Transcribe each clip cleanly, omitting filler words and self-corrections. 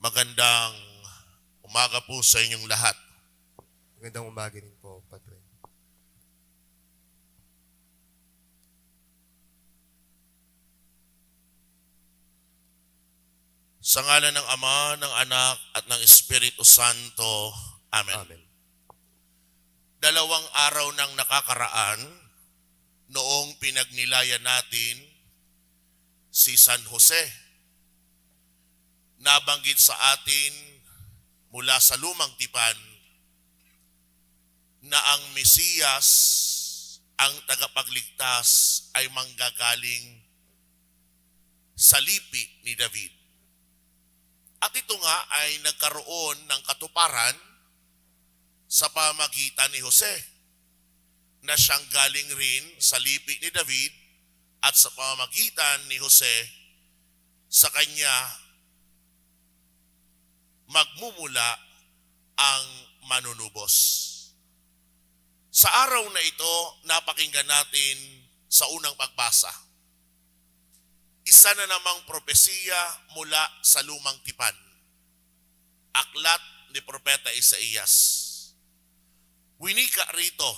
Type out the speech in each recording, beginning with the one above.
Magandang umaga po sa inyong lahat. Magandang umaga din po, Padre. Sa ngalan ng Ama, ng Anak, at ng Espiritu Santo. Amen. Amen. Dalawang araw nang nakakaraan, noong pinagnilayan natin si San Jose. Nabanggit sa atin mula sa lumang tipan na ang Mesiyas, ang tagapagligtas, ay manggagaling sa lipi ni David. At ito nga ay nagkaroon ng katuparan sa pamagitan ni Jose, na siyang galing rin sa lipi ni David, at sa pamagitan ni Jose, sa kanya magmumula ang manunubos. Sa araw na ito, napakinggan natin sa unang pagbasa isa na namang propesiya mula sa lumang tipan. Aklat ni Propeta Isaías. Winika rito,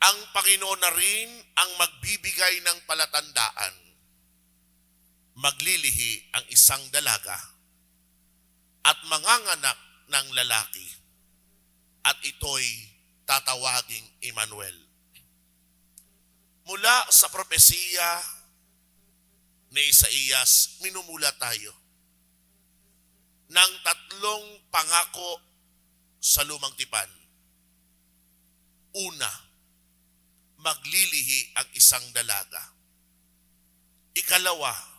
ang Panginoon na rin ang magbibigay ng palatandaan. Maglilihi ang isang dalaga at manganganak ng lalaki, at ito'y tatawaging Emmanuel. Mula sa propesiya ni Isaías, minumula tayo ng tatlong pangako sa lumang tipan. Una, maglilihi ang isang dalaga. Ikalawa,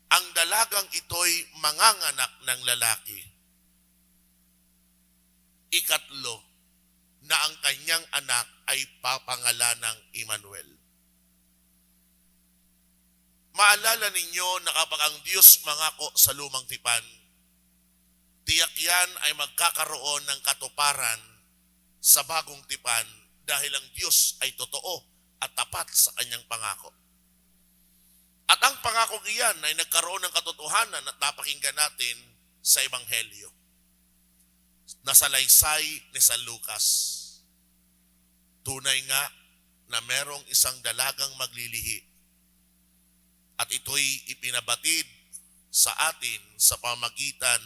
ang dalagang ito'y manganganak ng lalaki. Ikatlo, na ang kanyang anak ay papangalanang Emmanuel. Maalala ninyo na kapag ang Diyos mangako sa lumang tipan, tiyak yan ay magkakaroon ng katuparan sa bagong tipan dahil ang Diyos ay totoo at tapat sa kanyang pangako. At ang pangako iyan ay nagkaroon ng katotohanan at napakinggan natin sa Ebanghelyo. Nasalaysay ni San Lucas. Tunay nga na merong isang dalagang maglilihi. At ito'y ipinabatid sa atin sa pamagitan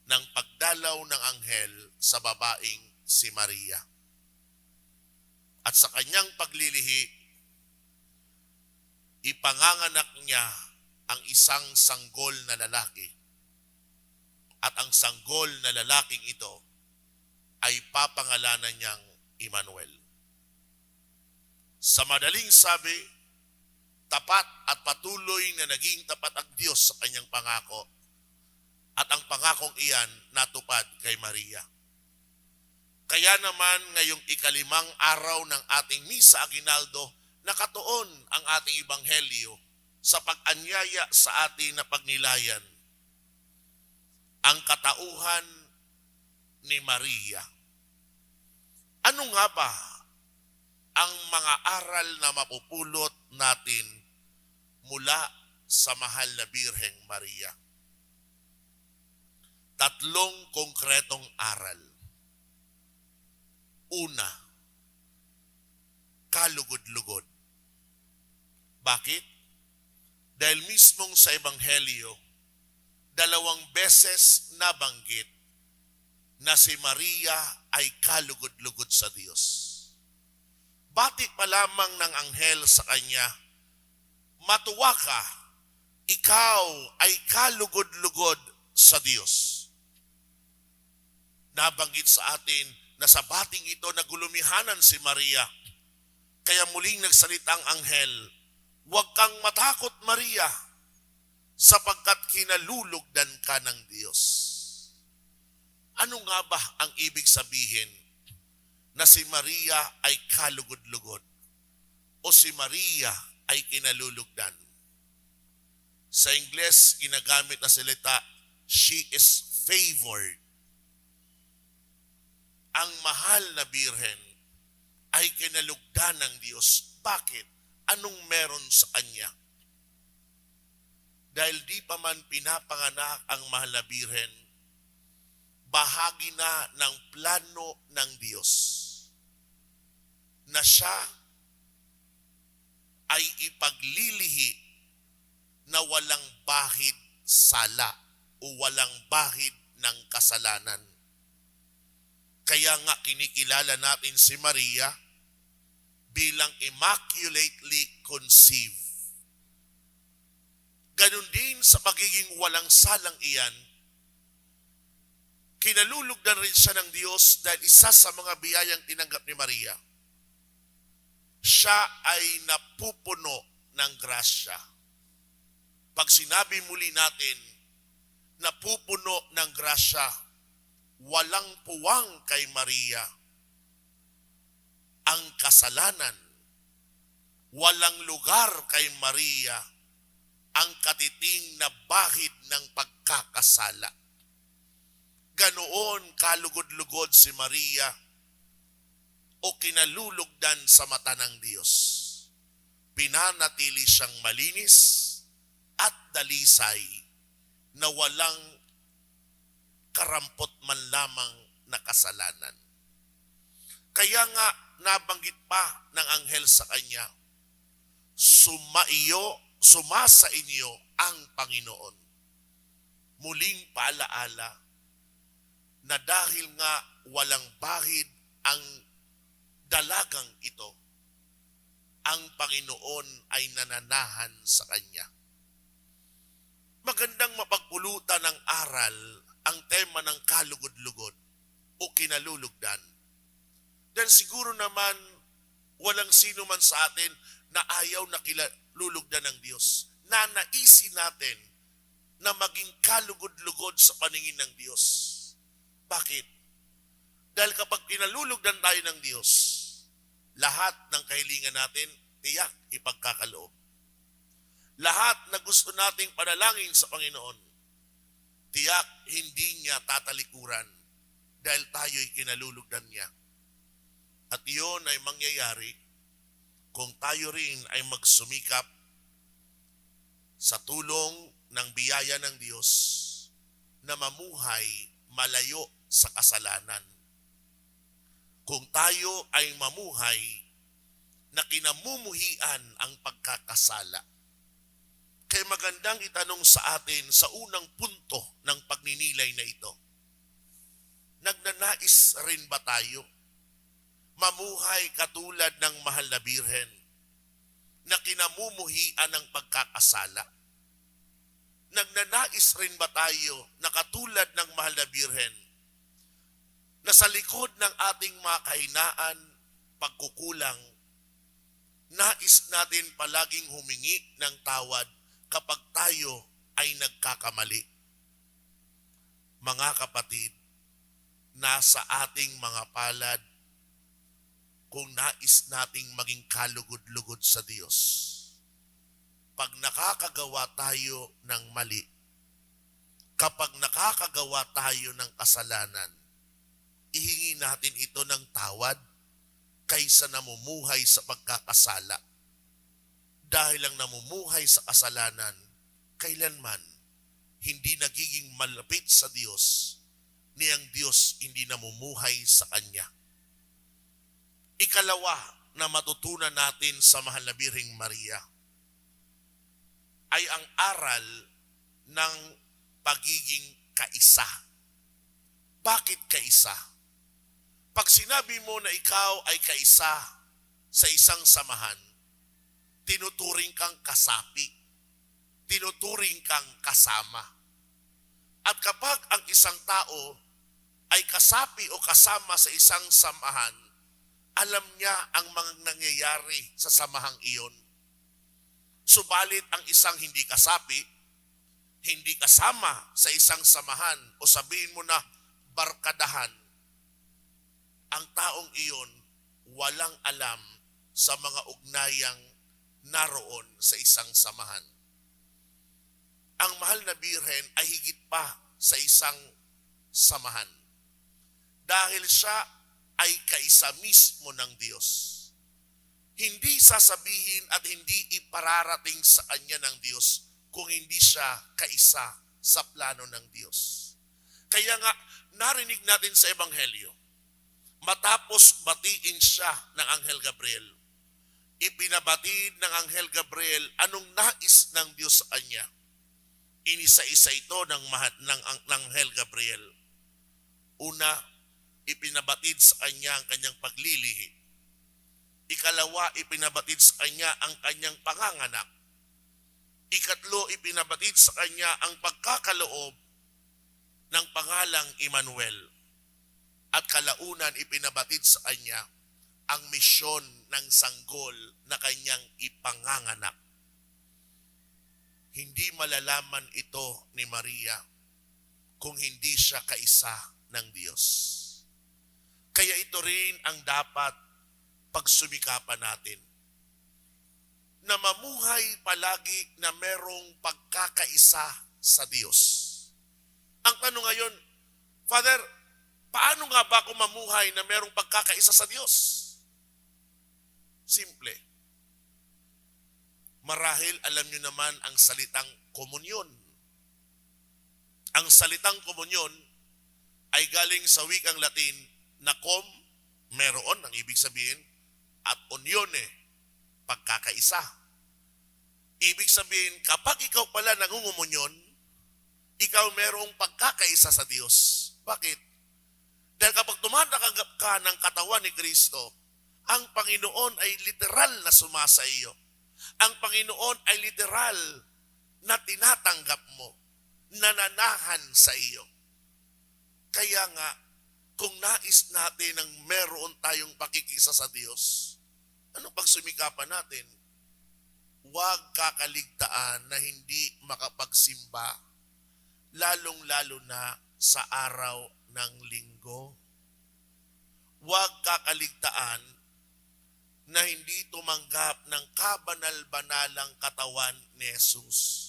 ng pagdalaw ng anghel sa babaeng si Maria. At sa kanyang paglilihi, ipanganganak niya ang isang sanggol na lalaki. At ang sanggol na lalaking ito ay papangalanan niyang Emmanuel. Sa madaling sabi, tapat at patuloy na naging tapat ang Diyos sa kanyang pangako, at ang pangakong iyan natupad kay Maria. Kaya naman ngayong ikalimang araw ng ating Misa Aguinaldo, nakatuon ang ating Ebanghelyo sa pag-anyaya sa atin na pagnilayan ang katauhan ni Maria. Ano nga ba ang mga aral na mapupulot natin mula sa mahal na Birheng Maria? Tatlong konkretong aral. Una, kalugod-lugod. Bakit? Dahil mismong sa Ebanghelyo, 2 beses nabanggit na si Maria ay kalugod-lugod sa Diyos. Batik pa lamang ng anghel sa kanya, matuwa ka, ikaw ay kalugod-lugod sa Diyos. Nabanggit sa atin na sa bating ito nagulumihanan si Maria. Kaya muling nagsalita ang anghel, huwag kang matakot, Maria, sapagkat kinalulugdan ka ng Diyos. Ano nga ba ang ibig sabihin na si Maria ay kalugod-lugod o si Maria ay kinalulugdan? Sa Ingles, ginagamit na salita, she is favored. Ang mahal na Birhen ay kinalugdan ng Diyos. Bakit? Anong meron sa kanya? dahil di pa man pinapanganak ang mahal na birhen, bahagi na ng plano ng Diyos na siya ay ipaglilihi na walang bahid sala o walang bahid ng kasalanan. Kaya nga kinikilala natin si Maria bilang immaculately conceived. Ganon din sa pagiging walang salang iyan, kinalulugdan rin siya ng Diyos dahil isa sa mga biyayang tinanggap ni Maria, siya ay napupuno ng grasya. Pag sinabi muli natin, napupuno ng grasya, walang puwang kay Maria. Ang kasalanan, walang lugar kay Maria, ang katiting na bahid ng pagkakasala. Ganoon kalugod-lugod si Maria o kinalulugdan sa mata ng Diyos. Pinanatili siyang malinis at dalisay na walang karampot man lamang na kasalanan. Kaya nga nabanggit pa ng anghel sa kanya, sumasa inyo ang Panginoon. Muling paalaala na dahil nga walang bahid ang dalagang ito, ang Panginoon ay nananahan sa kanya. Magandang mapagpulutan ng aral ang tema ng kalugod-lugod o kinalulugdan. Dahil siguro naman walang sino man sa atin na ayaw na kinalulugdan ng Diyos. Nanaisin natin na maging kalugod-lugod sa paningin ng Diyos. Bakit? Dahil kapag kinalulugdan tayo ng Diyos, lahat ng kahilingan natin, tiyak ipagkakaloob. Lahat na gusto nating panalangin sa Panginoon, tiyak hindi niya tatalikuran dahil tayo'y kinalulugdan niya. At iyon ay mangyayari kung tayo rin ay magsumikap sa tulong ng biyaya ng Diyos na mamuhay malayo sa kasalanan. Kung tayo ay mamuhay na kinamumuhian ang pagkakasala. Kaya magandang itanong sa atin sa unang punto ng pagninilay na ito. Nagnanais rin ba tayo mamuhay katulad ng mahal na birhen na kinamumuhian ng pagkakasala? Nagnanais rin ba tayo na katulad ng mahal na birhen na sa likod ng ating mga kahinaan, pagkukulang, nais natin palaging humingi ng tawad kapag tayo ay nagkakamali? Mga kapatid, nasa ating mga palad kung nais nating maging kalugod-lugod sa Diyos. Pag nakakagawa tayo ng mali, kapag nakakagawa tayo ng kasalanan, ihingi natin ito ng tawad kaysa namumuhay sa pagkakasala. Dahil ang namumuhay sa kasalanan, kailanman hindi nagiging malapit sa Diyos, ni ang Diyos hindi namumuhay sa Kanya. Ikalawa na matutunan natin sa mahal na Birheng Maria ay ang aral ng pagiging kaisa. Bakit kaisa? Pag sinabi mo na ikaw ay kaisa sa isang samahan, tinuturing kang kasapi, tinuturing kang kasama. At kapag ang isang tao ay kasapi o kasama sa isang samahan, alam niya ang mga nangyayari sa samahang iyon. Subalit ang isang hindi kasapi, hindi kasama sa isang samahan o sabihin mo na barkadahan, ang taong iyon walang alam sa mga ugnayang naroon sa isang samahan. Ang mahal na birhen ay higit pa sa isang samahan. Dahil siya ay kaisa mismo ng Diyos. Hindi sasabihin at hindi ipararating sa Kanya ng Diyos kung hindi siya siya kaisa sa plano ng Diyos. Kaya nga, narinig natin sa Ebanghelyo, matapos batiin siya ng Anghel Gabriel, ipinabatid ng Anghel Gabriel anong nais ng Diyos sa kanya. Inisa-isa ito ng Anghel Gabriel. Una, ipinabatid sa kanya ang kanyang paglilihi. Ikalawa, ipinabatid sa kanya ang kanyang panganganak. Ikatlo, ipinabatid sa kanya ang pagkakaloob ng pangalang Emmanuel. At kalaunan, ipinabatid sa kanya ang misyon ng sanggol na kanyang ipanganganak. Hindi malalaman ito ni Maria kung hindi siya kaisa ng Diyos. Kaya ito rin ang dapat pagsumikapan natin. Na mamuhay palagi na merong pagkakaisa sa Diyos. Ang tanong ngayon, Father, paano nga ba ako mamuhay na merong pagkakaisa sa Diyos? Simple. Marahil alam nyo naman ang salitang komunyon. Ang salitang komunyon ay galing sa wikang Latin na meron, ang ibig sabihin, at unione, pagkakaisa. Ibig sabihin, kapag ikaw pala nangungumunyon, ikaw merong pagkakaisa sa Diyos. Bakit? Dahil kapag tumatanggap ka ng katawan ni Kristo, ang Panginoon ay literal na sumasa iyo. Ang Panginoon ay literal na tinatanggap mo, nananahan sa iyo. Kaya nga, kung nais natin ang meron tayong pakikisa sa Diyos, anong pagsumikapan natin? Huwag kakaligtaan na hindi makapagsimba, lalong-lalo na sa araw ng linggo. Huwag kakaligtaan na hindi tumanggap ng kabanal-banalang katawan ni Jesus.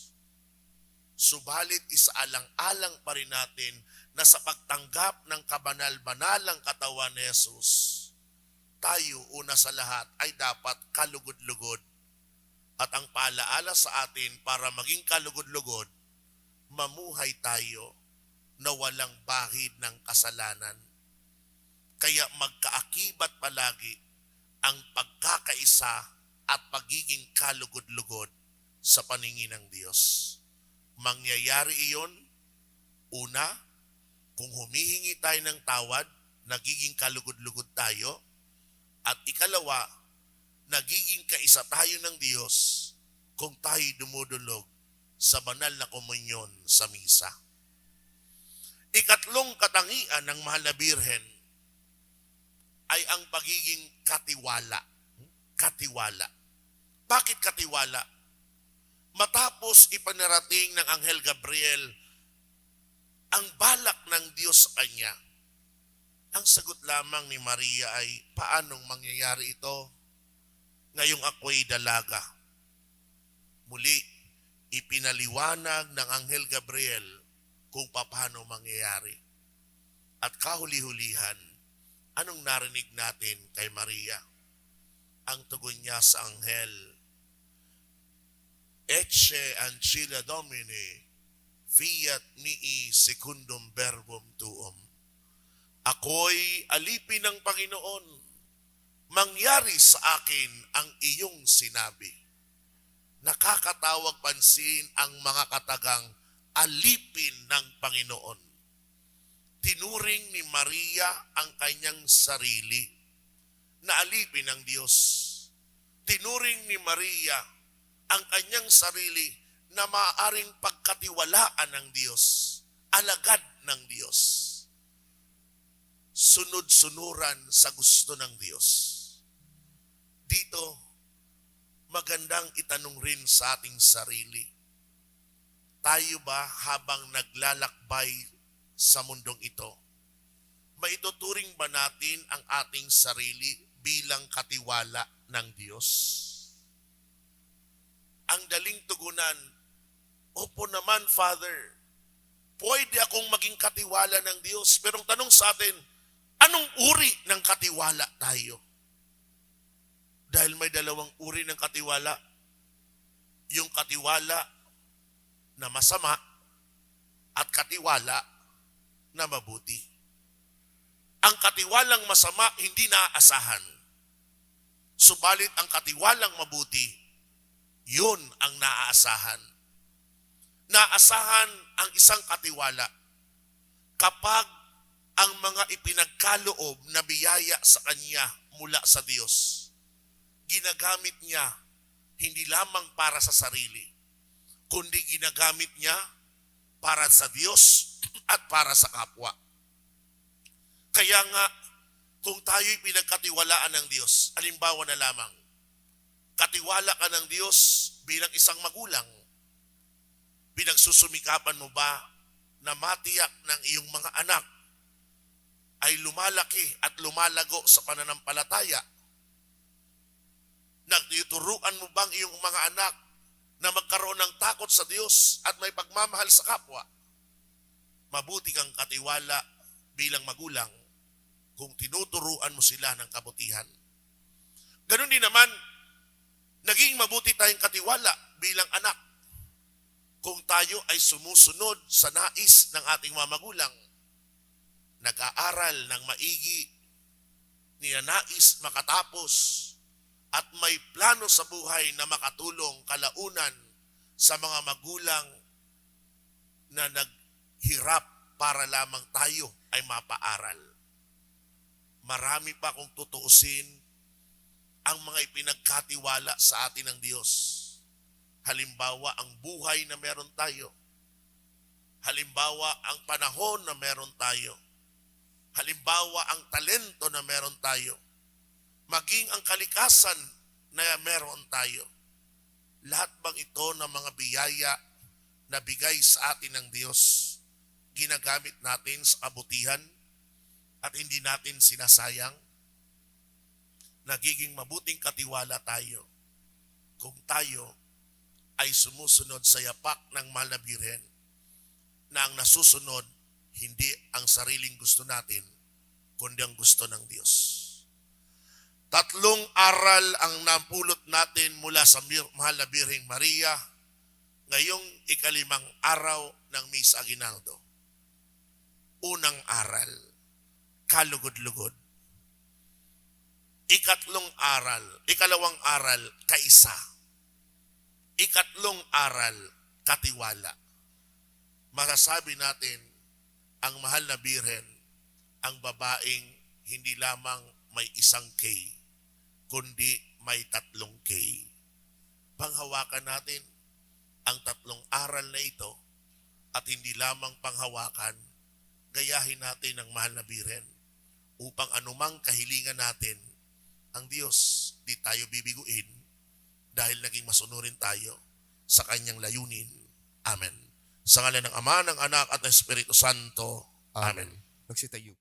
Subalit isaalang-alang pa rin natin na sa pagtanggap ng kabanal-banalang katawan ni Jesus, tayo una sa lahat ay dapat kalugod-lugod. At ang paalaala sa atin para maging kalugod-lugod, mamuhay tayo na walang bahid ng kasalanan. Kaya magkaakibat palagi ang pagkakaisa at pagiging kalugod-lugod sa paningin ng Diyos. Mangyayari iyon, una, kung humihingi tayo ng tawad, nagiging kalugod-lugod tayo. At ikalawa, nagiging kaisa tayo ng Diyos kung tayo dumudulog sa banal na komunyon sa misa. Ikatlong katangian ng Mahal na Birhen ay ang pagiging katiwala. Katiwala. Bakit katiwala? Matapos ipanarating ng Anghel Gabriel ang balak ng Diyos sa kanya, ang sagot lamang ni Maria ay, paanong mangyayari ito? Ngayong ako'y dalaga. Muli, ipinaliwanag ng Anghel Gabriel kung paano mangyayari. At kahuli-hulihan, anong narinig natin kay Maria? Ang tugon niya sa Anghel, Ecce ancilla Domini, fiat mii secundum verbum tuum. Ako'y alipin ng Panginoon, mangyari sa akin ang iyong sinabi. Nakakatawag pansin ang mga katagang alipin ng Panginoon. Tinuring ni Maria ang kanyang sarili na alipin ng Diyos. Tinuring ni Maria ang kanyang sarili na maaaring pagkatiwalaan ng Diyos, alagad ng Diyos. Sunod-sunuran sa gusto ng Diyos. Dito, magandang itanong rin sa ating sarili. Tayo ba habang naglalakbay sa mundong ito, maituturing ba natin ang ating sarili bilang katiwala ng Diyos? Ang daling tugunan, opo naman, Father, pwede akong maging katiwala ng Diyos. Pero ang tanong sa atin, anong uri ng katiwala tayo? Dahil may dalawang uri ng katiwala. Yung katiwala na masama at katiwala na mabuti. Ang katiwalang masama hindi naaasahan. Subalit ang katiwalang mabuti, yun ang naaasahan. Naasahan ang isang katiwala kapag ang mga ipinagkaloob na biyaya sa kanya mula sa Diyos, ginagamit niya hindi lamang para sa sarili, kundi ginagamit niya para sa Diyos at para sa kapwa. Kaya nga, kung tayo'y pinagkatiwalaan ng Diyos, halimbawa na lamang, katiwala ka ng Diyos bilang isang magulang, pinagsusumikapan mo ba na matiyak ng iyong mga anak ay lumalaki at lumalago sa pananampalataya? Nagtuturuan mo bang iyong mga anak na magkaroon ng takot sa Diyos at may pagmamahal sa kapwa? Mabuti kang katiwala bilang magulang kung tinuturuan mo sila ng kabutihan. Ganun din naman, naging mabuti tayong katiwala bilang anak kung tayo ay sumusunod sa nais ng ating mga magulang, nag-aaral ng maigi, ninanais makatapos, at may plano sa buhay na makatulong kalaunan sa mga magulang na naghirap para lamang tayo ay mapaaral. Marami pa kung tutuusin ang mga ipinagkatiwala sa atin ng Diyos. Halimbawa, ang buhay na meron tayo. Halimbawa, ang panahon na meron tayo. Halimbawa, ang talento na meron tayo. Maging ang kalikasan na meron tayo. Lahat bang ito ng mga biyaya na bigay sa atin ng Diyos, ginagamit natin sa kabutihan at hindi natin sinasayang? Nagiging mabuting katiwala tayo kung tayo ay sumusunod sa yapak ng mahal na Birhen, na ang nasusunod hindi ang sariling gusto natin, kundi ang gusto ng Diyos. Tatlong aral ang napulot natin mula sa mahal na Birheng Maria ngayong ikalimang araw ng Misa Aguinaldo. Unang aral, kalugod-lugod. Ikalawang aral, kaisa. Ikatlong aral, katiwala. Masasabi natin, ang mahal na Birhen, ang babaeng hindi lamang may isang K, kundi may 3 K. Panghawakan natin ang tatlong aral na ito at hindi lamang panghawakan, gayahin natin ang mahal na Birhen upang anumang kahilingan natin, ang Diyos di tayo bibiguin dahil naging masunurin tayo sa kanyang layunin. Amen. Sa ngalan ng Ama, ng Anak at ng Espiritu Santo. Amen. Magsitayo.